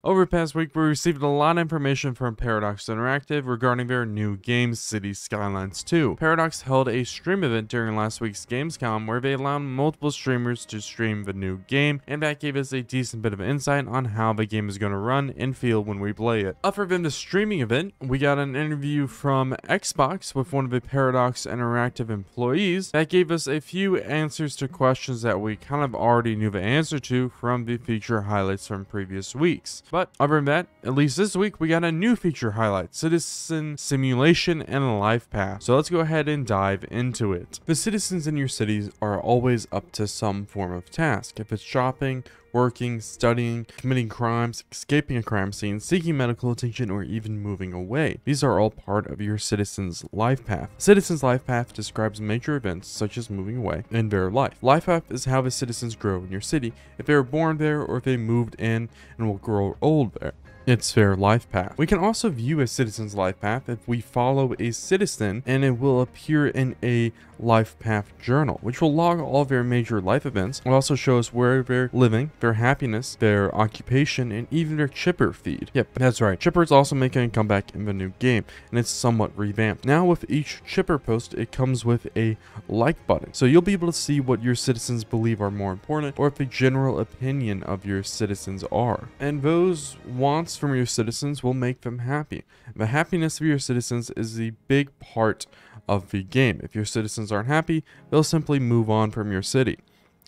Over the past week, we received a lot of information from Paradox Interactive regarding their new game, City Skylines 2. Paradox held a stream event during last week's Gamescom where they allowed multiple streamers to stream the new game, and that gave us a decent bit of insight on how the game is going to run and feel when we play it. Other than the streaming event, we got an interview from Xbox with one of the Paradox Interactive employees that gave us a few answers to questions that we kind of already knew the answer to from the feature highlights from previous weeks. But other than that, at least this week, we got a new feature highlight: Citizen Simulation and a Life Path. So let's go ahead and dive into it. The citizens in your cities are always up to some form of task. If it's shopping, working, studying, committing crimes, escaping a crime scene, seeking medical attention, or even moving away. These are all part of your citizen's life path. Citizen's life path describes major events such as moving away in their life. Life path is how the citizens grow in your city, if they were born there or if they moved in and will grow old there. It's their life path. We can also view a citizen's life path if we follow a citizen, and it will appear in a life path journal, which will log all their major life events. It also shows where they're living, their happiness, their occupation, and even their chipper feed. Yep, that's right. Chipper is also making a comeback in the new game, and it's somewhat revamped. Now with each chipper post, it comes with a like button. So you'll be able to see what your citizens believe are more important, or if the general opinion of your citizens are. And those wants from your citizens will make them happy. The happiness of your citizens is the big part of the game. If your citizens aren't happy, they'll simply move on from your city.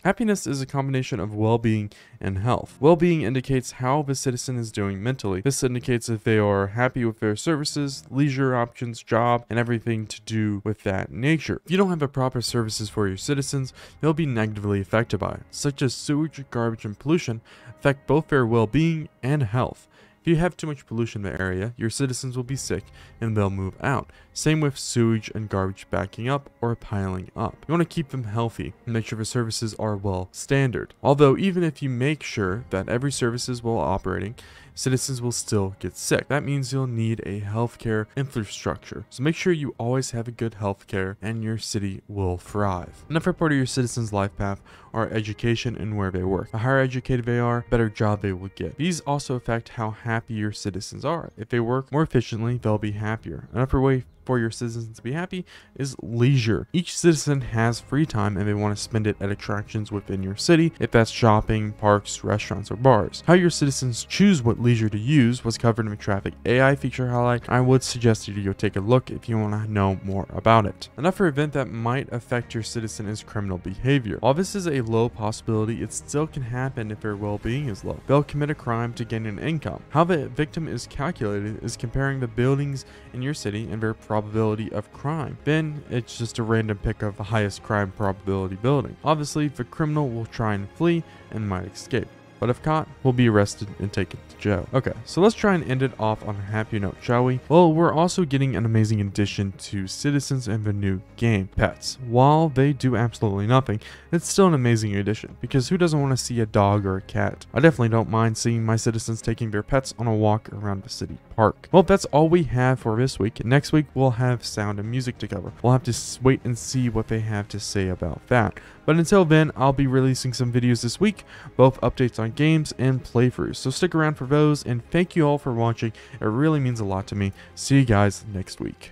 Happiness is a combination of well-being and health. Well-being indicates how the citizen is doing mentally. This indicates if they are happy with their services, leisure options, job, and everything to do with that nature. If you don't have the proper services for your citizens, they'll be negatively affected by it, such as sewage, garbage, and pollution affect both their well-being and health. If you have too much pollution in the area, your citizens will be sick and they'll move out. Same with sewage and garbage backing up or piling up. You want to keep them healthy and make sure the services are well standard. Although even if you make sure that every service is well operating, citizens will still get sick. That means you'll need a healthcare infrastructure. So make sure you always have a good healthcare and your city will thrive. Another part of your citizens' life path are education and where they work. The higher educated they are, better job they will get. These also affect how happy your citizens are. If they work more efficiently, they'll be happier. Another way for your citizens to be happy is leisure. Each citizen has free time and they want to spend it at attractions within your city, if that's shopping, parks, restaurants, or bars. How your citizens choose what leisure to use was covered in the traffic AI feature highlight. I would suggest you to go take a look if you want to know more about it. Another event that might affect your citizen is criminal behavior. While this is a low possibility, it still can happen if their well-being is low. They'll commit a crime to gain an income. How the victim is calculated is comparing the buildings in your city and their probability of crime. Then it's just a random pick of the highest crime probability building. Obviously, the criminal will try and flee and might escape, but if caught, will be arrested and taken to jail. Okay, so let's try and end it off on a happy note, shall we? Well, we're also getting an amazing addition to citizens in the new game, pets. While they do absolutely nothing, it's still an amazing addition, because who doesn't want to see a dog or a cat? I definitely don't mind seeing my citizens taking their pets on a walk around the city park. Well, that's all we have for this week. Next week, we'll have sound and music to cover. We'll have to wait and see what they have to say about that. But until then, I'll be releasing some videos this week, both updates on games and playthroughs. So stick around for those, and thank you all for watching. It really means a lot to me. See you guys next week.